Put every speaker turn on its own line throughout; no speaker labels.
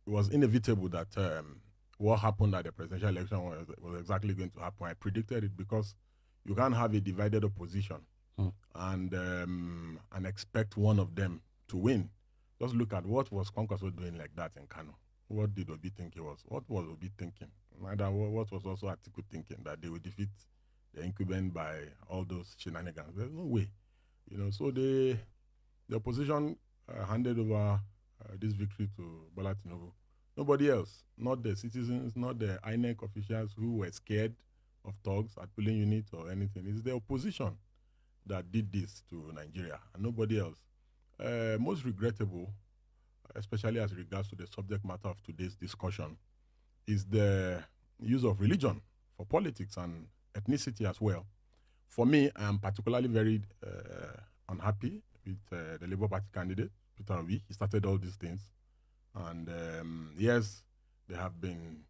was inevitable that what happened at the presidential election was exactly going to happen. I predicted it because you can't have a divided opposition and expect one of them to win. Just look at what was Kwankwaso doing like that in Kano. What did Obi think he was? What was Obi thinking? What was also Atiku thinking, that they would defeat the incumbent by all those shenanigans? There's no way. So the opposition handed over this victory to Bola Tinubu. Nobody else, not the citizens, not the INEC officials who were scared of thugs at polling units or anything. It's the opposition that did this to Nigeria and nobody else. Most regrettable, especially as regards to the subject matter of today's discussion, is the use of religion for politics and ethnicity as well. For me, I am particularly very unhappy with the Labour Party candidate, Peter Obi. He started all these things. And yes, there have been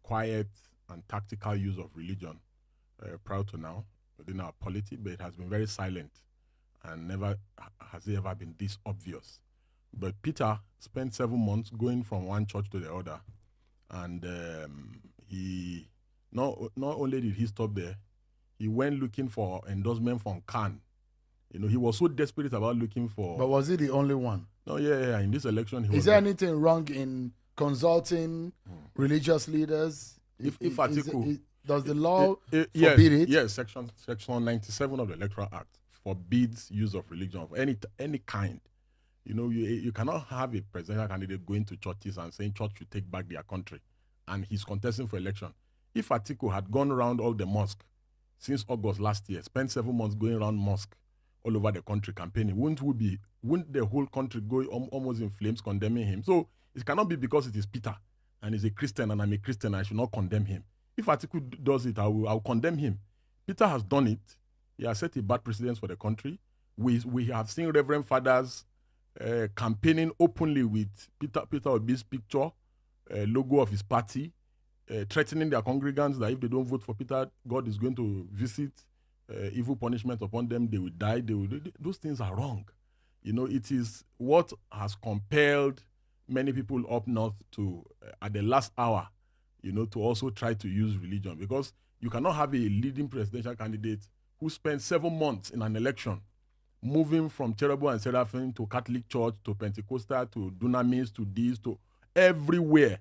quiet and tactical use of religion prior to now within our polity, but it has been very silent and never has it ever been this obvious. But Peter spent 7 months going from one church to the other, and he not only did he stop there, he went looking for endorsement from Khan. He was so desperate about looking for.
But was he the only one?
No, yeah. In this election, he was.
Is there anything wrong in consulting religious leaders?
If Atiku,
does the law forbid it?
Yes, section 97 of the Electoral Act forbids use of religion of any kind. You cannot have a presidential candidate going to churches and saying church should take back their country, and he's contesting for election. If Atiku had gone around all the mosques since August last year, spent 7 months going around mosque all over the country campaigning, wouldn't the whole country go almost in flames condemning him? So it cannot be because it is Peter and he's a Christian and I'm a Christian, I should not condemn him. If Atiku does it, I'll condemn him. Peter has done it. He has set a bad precedent for the country. We have seen Reverend Fathers campaigning openly with Peter Obi's picture, logo of his party, threatening their congregants that if they don't vote for Peter, God is going to visit evil punishment upon them. They will die. Those things are wrong. It is what has compelled many people up north to, at the last hour, to also try to use religion, because you cannot have a leading presidential candidate who spent 7 months in an election moving from Cherubim and Seraphim to Catholic Church to Pentecostal to Dunamis to this to everywhere,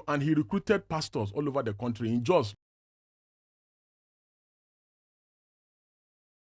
and he recruited pastors all over the country in Jos.